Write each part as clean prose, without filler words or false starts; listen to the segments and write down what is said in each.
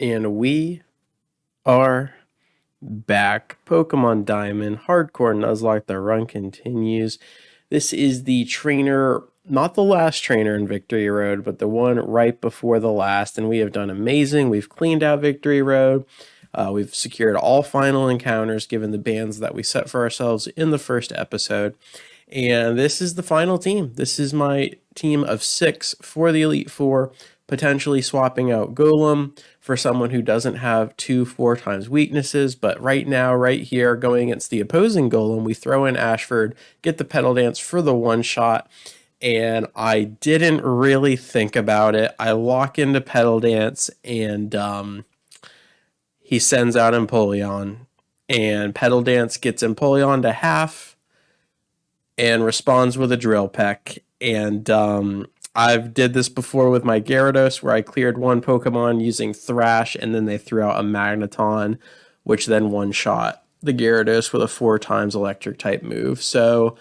And we are back. Pokemon Diamond, Hardcore Nuzlocke, the run continues. This is the trainer, not the last trainer in Victory Road, but the one right before the last. And we have done amazing. We've cleaned out Victory Road. We've secured all final encounters given the bans that we set for ourselves in the first episode. And this is the final team. This is my team of 6 for the Elite Four, potentially swapping out Golem for someone who doesn't have 2 4x weaknesses. But right now, right here, going against the opposing Golem, we throw in Ashford, get the Petal Dance for the one shot. And I didn't really think about it. I lock into Petal Dance, and he sends out Empoleon. And Petal Dance gets Empoleon to half and responds with a Drill Peck. And I've did this before with my Gyarados, where I cleared one Pokemon using Thrash, and then they threw out a Magneton, which then one-shot the Gyarados with a 4x electric type move. So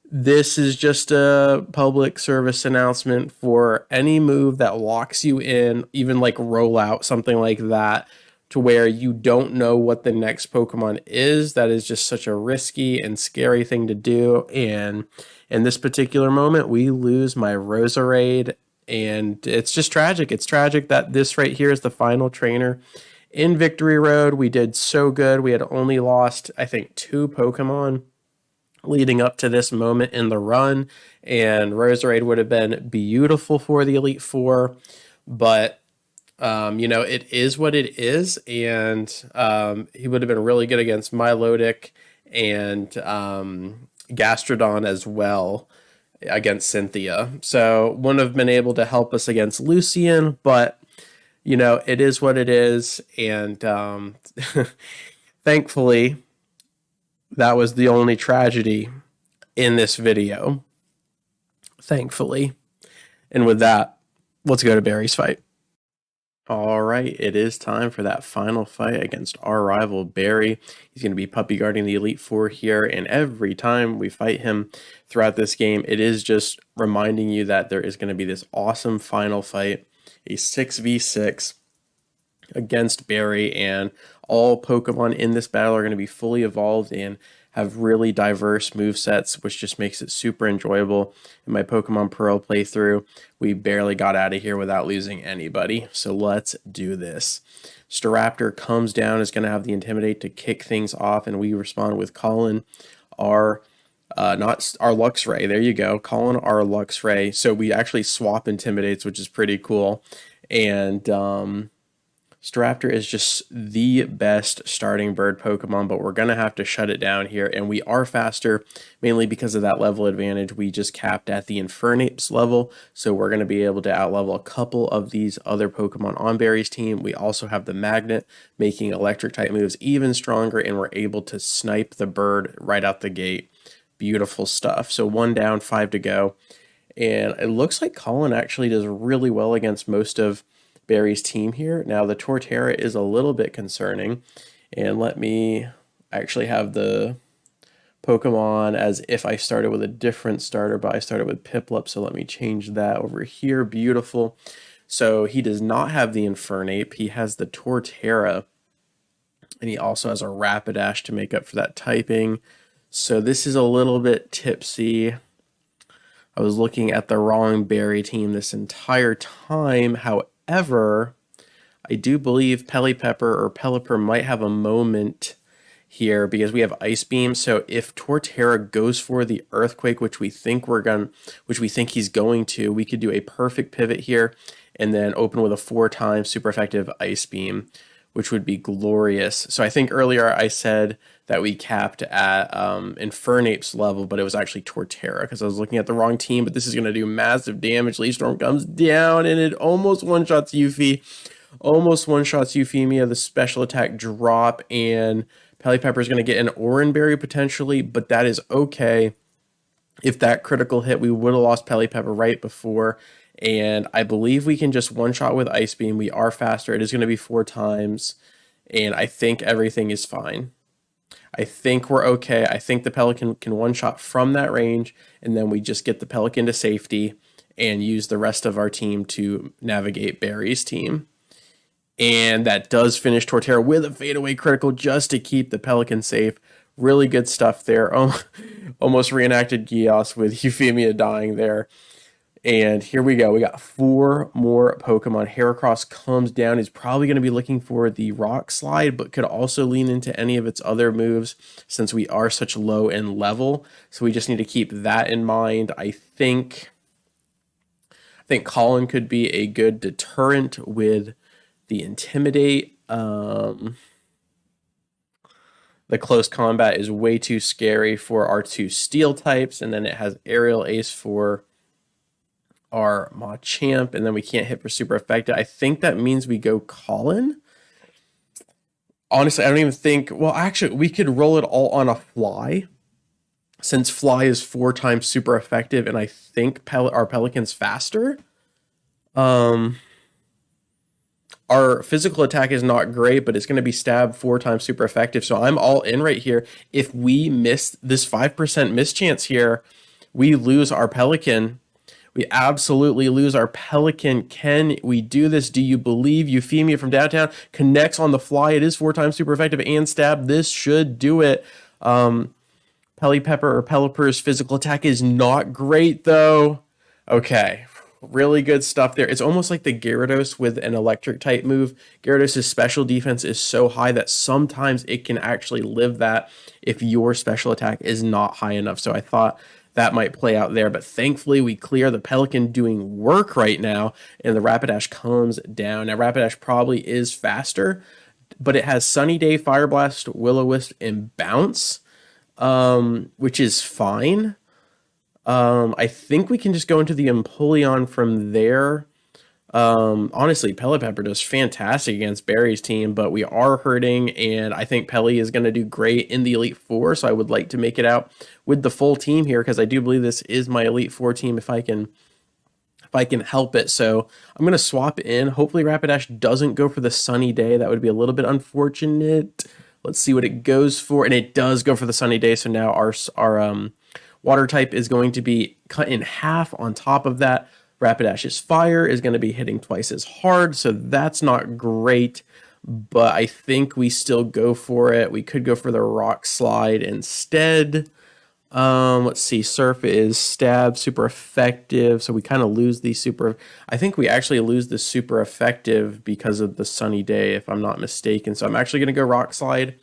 this is just a public service announcement for any move that locks you in, even like rollout, something like that, to where you don't know what the next Pokemon is. That is just such a risky and scary thing to do. And in this particular moment, we lose my Roserade, and it's just tragic. It's tragic that this right here is the final trainer in Victory Road. We did so good. We had only lost, I think, 2 Pokemon leading up to this moment in the run, and Roserade would have been beautiful for the Elite Four, but it is what it is, and he would have been really good against Milotic and Gastrodon as well against Cynthia. So wouldn't have been able to help us against Lucian, but it is what it is, and thankfully that was the only tragedy in this video. Thankfully. And with that, let's go to Barry's fight. All right, it is time for that final fight against our rival Barry. He's going to be puppy guarding the Elite Four here, and every time we fight him throughout this game, it is just reminding you that there is going to be this awesome final fight, a 6v6 against Barry, and all Pokemon in this battle are going to be fully evolved and have really diverse movesets, which just makes it super enjoyable. In my Pokemon Pearl playthrough, we barely got out of here without losing anybody. So let's do this. Staraptor comes down, is going to have the Intimidate to kick things off, and we respond with Colin, not our Luxray. There you go. Colin, our Luxray. So we actually swap Intimidates, which is pretty cool. And Staraptor is just the best starting bird Pokemon, but we're going to have to shut it down here, and we are faster, mainly because of that level advantage we just capped at the Infernape's level, so we're going to be able to outlevel a couple of these other Pokemon on Barry's team. We also have the Magnet, making electric-type moves even stronger, and we're able to snipe the bird right out the gate. Beautiful stuff. So 1 down, 5 to go, and it looks like Colin actually does really well against most of Barry's team here. Now the Torterra is a little bit concerning, and let me actually have the Pokemon as if I started with a different starter, but I started with Piplup, so let me change that over here. Beautiful. So he does not have the Infernape, he has the Torterra, and he also has a Rapidash to make up for that typing. So this is a little bit tipsy. I was looking at the wrong Barry team this entire time. However, I do believe Pelipper or Pelipper might have a moment here because we have Ice Beam. So if Torterra goes for the Earthquake, which we think he's going to, we could do a perfect pivot here and then open with a 4x super effective Ice Beam, which would be glorious. So I think earlier I said that we capped at Infernape's level, but it was actually Torterra because I was looking at the wrong team, but this is going to do massive damage. Leaf Storm comes down, and it almost one-shots Yuffie. Almost one-shots Euphemia, the special attack drop, and Pelipper is going to get an Oran Berry potentially, but that is okay. If that critical hit, we would have lost Pelipper right before, and I believe we can just one-shot with Ice Beam. We are faster. It is going to be 4x, and I think everything is fine. I think we're okay. I think the Pelican can one-shot from that range, and then we just get the Pelican to safety and use the rest of our team to navigate Barry's team. And that does finish Torterra with a fadeaway critical just to keep the Pelican safe. Really good stuff there. Almost reenacted Gios with Euphemia dying there. And here we go. We got 4 more Pokemon. Heracross comes down. He's probably going to be looking for the Rock Slide, but could also lean into any of its other moves since we are such low in level. So we just need to keep that in mind. I think Colin could be a good deterrent with the Intimidate. The close combat is way too scary for our 2 steel types, and then it has Aerial Ace for our Machamp, and then we can't hit for super effective. I think that means we go Colin. Honestly, I don't even think... Well, actually, we could roll it all on a Fly, since Fly is 4 times super effective, and I think our Pelican's faster. Our physical attack is not great, but it's going to be stab 4 times super effective. So I'm all in right here. If we miss this 5% mischance here, we lose our Pelican. We absolutely lose our Pelican. Can we do this? Do you believe? Euphemia from downtown connects on the fly. It is 4 times super effective and stab. This should do it. Pelipper or Pelipper's physical attack is not great, though. Okay. Really good stuff there. It's almost like the Gyarados with an electric type move. Gyarados' special defense is so high that sometimes it can actually live that if your special attack is not high enough. So I thought that might play out there, but thankfully we clear the Pelican doing work right now, and the Rapidash comes down. Now Rapidash probably is faster, but it has Sunny Day, Fire Blast, Will-O-Wisp, and Bounce, which is fine. I think we can just go into the Empoleon from there. Honestly, Pelipper does fantastic against Barry's team, but we are hurting, and I think Peli is going to do great in the Elite Four, so I would like to make it out with the full team here, because I do believe this is my Elite Four team if I can help it. So I'm going to swap in. Hopefully Rapidash doesn't go for the Sunny Day. That would be a little bit unfortunate. Let's see what it goes for, and it does go for the Sunny Day, so now our Water type is going to be cut in half. On top of that, Rapidash's Fire is going to be hitting twice as hard, so that's not great, but I think we still go for it. We could go for the Rock Slide instead. Let's see, Surf is stab, super effective, so we kind of lose the super... I think we actually lose the super effective because of the Sunny Day, if I'm not mistaken, so I'm actually going to go Rock Slide.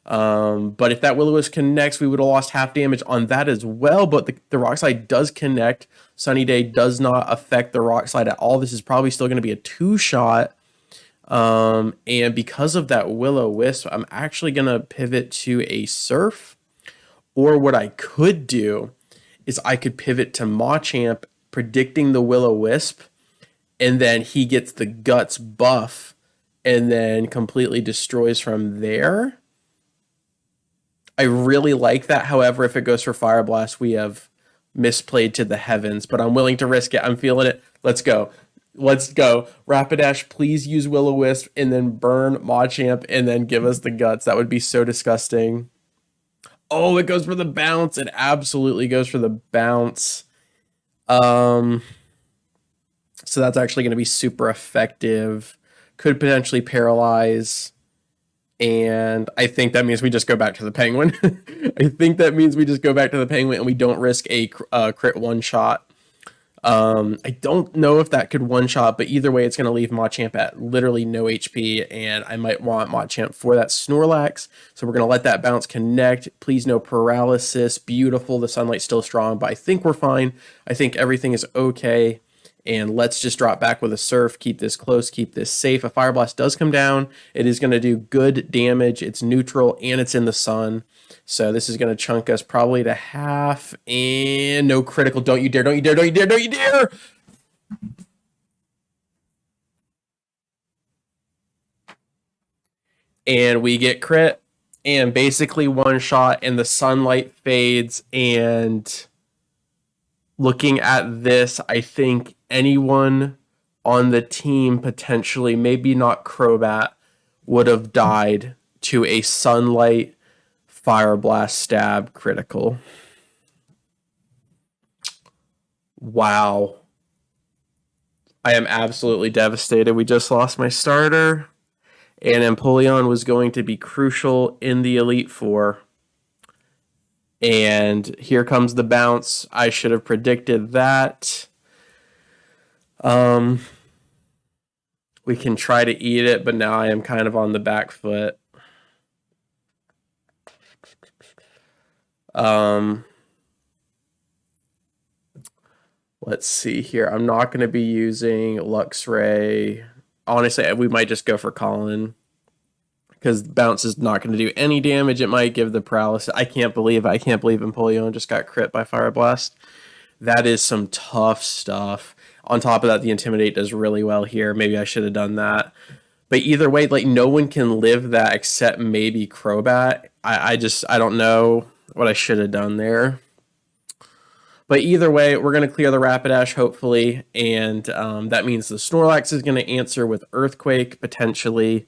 But if that Will-O-Wisp connects, we would have lost half damage on that as well, but the Rock Slide does connect. Sunny Day does not affect the Rock Slide at all. This is probably still going to be a 2-shot. And because of that Will-O-Wisp, I'm actually going to pivot to a Surf. Or what I could do is I could pivot to Machamp, predicting the Will-O-Wisp, and then he gets the Guts buff, and then completely destroys from there. I really like that. However, if it goes for Fire Blast, we have misplayed to the heavens, but I'm willing to risk it. I'm feeling it. Let's go. Let's go. Rapidash, please use Will-O-Wisp and then burn Machamp and then give us the Guts. That would be so disgusting. Oh, it goes for the bounce. It absolutely goes for the bounce. So that's actually going to be super effective. Could potentially paralyze. And I think that means we just go back to the Penguin. I think that means we just go back to the Penguin and we don't risk a crit one-shot. I don't know if that could one-shot, but either way, it's going to leave Machamp at literally no HP, and I might want Machamp for that Snorlax. So we're going to let that bounce connect. Please no paralysis. Beautiful. The Sunlight's still strong, but I think we're fine. I think everything is okay. And let's just drop back with a Surf, keep this close, keep this safe. A Fire Blast does come down. It is going to do good damage. It's neutral, and it's in the sun. So this is going to chunk us probably to half. And no critical. Don't you dare, don't you dare, don't you dare, don't you dare! And we get crit. And basically one shot, and the sunlight fades, and... Looking at this, I think anyone on the team potentially, maybe not Crobat, would have died to a Sunlight Fire Blast stab critical. Wow. I am absolutely devastated. We just lost my starter, and Empoleon was going to be crucial in the Elite Four. And here comes the bounce. I should have predicted that. Um, we can try to eat it, but now I am kind of on the back foot. Um, let's see here. I'm not going to be using Luxray. Honestly, we might just go for Colin because bounce is not going to do any damage. It might give the paralysis. I can't believe Empoleon just got crit by Fire Blast. That is some tough stuff. On top of that, the Intimidate does really well here. Maybe I should have done that. But either way, like no one can live that except maybe Crobat. I don't know what I should have done there. But either way, we're going to clear the Rapidash, hopefully. And that means the Snorlax is going to answer with Earthquake, potentially.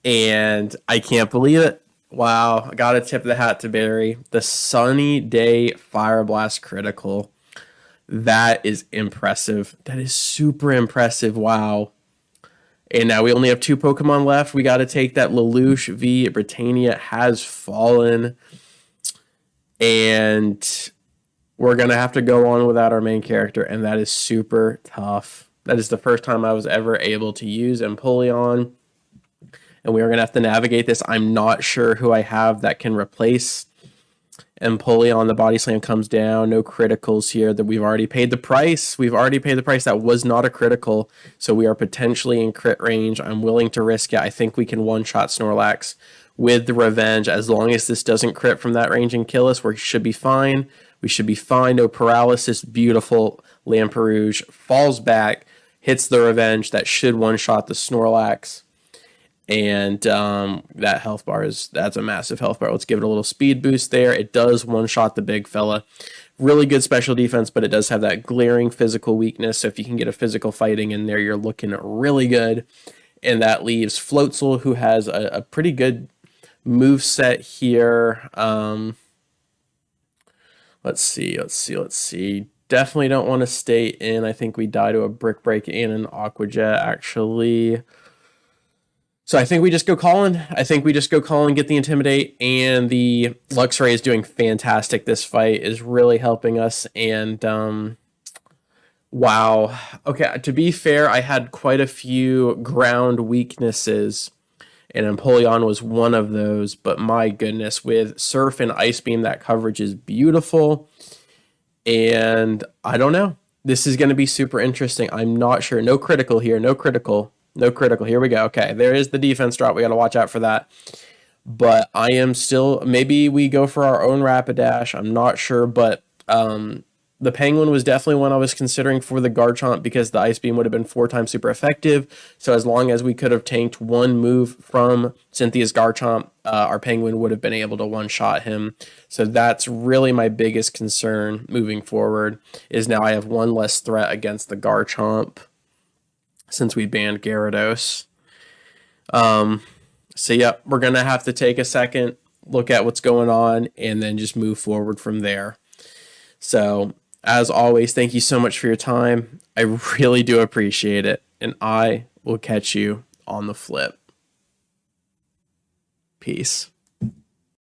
And I can't believe it. Wow, I got to tip the hat to Barry. The Sunny Day Fire Blast critical. That is impressive. That is super impressive. Wow. And now we only have 2 Pokemon left. We got to take that Lelouch v. Britannia has fallen. And we're going to have to go on without our main character. And that is super tough. That is the first time I was ever able to use Empoleon. And we are going to have to navigate this. I'm not sure who I have that can replace Empoleon. The Body Slam comes down. No criticals here. That we've already paid the price. We've already paid the price. That was not a critical. So we are potentially in crit range. I'm willing to risk it. I think we can one-shot Snorlax with the Revenge. As long as this doesn't crit from that range and kill us, we should be fine. We should be fine. No paralysis. Beautiful. Lamperouge falls back, hits the Revenge. That should one-shot the Snorlax. And that health bar that's a massive health bar. Let's give it a little speed boost there. It does one-shot the big fella. Really good special defense, but it does have that glaring physical weakness. So if you can get a physical fighting in there, you're looking really good. And that leaves Floatzel, who has a pretty good move set here. Let's see. Definitely don't want to stay in. I think we die to a Brick Break and an Aqua Jet, actually. So I think we just go Colin. Get the Intimidate, and the Luxray is doing fantastic. This fight is really helping us, and wow. Okay, to be fair, I had quite a few ground weaknesses, and Empoleon was one of those, but my goodness, with Surf and Ice Beam, that coverage is beautiful, and I don't know. This is going to be super interesting. I'm not sure. No critical here, no critical. Here we go. Okay, there is the defense drop. We got to watch out for that. But I am still... Maybe we go for our own Rapidash. I'm not sure. But the Penguin was definitely one I was considering for the Garchomp because the Ice Beam would have been 4 times super effective. So as long as we could have tanked one move from Cynthia's Garchomp, our Penguin would have been able to one-shot him. So that's really my biggest concern moving forward, is now I have one less threat against the Garchomp, since we banned Gyarados. So yeah, we're going to have to take a second, look at what's going on, and then just move forward from there. So, as always, thank you so much for your time. I really do appreciate it, and I will catch you on the flip. Peace.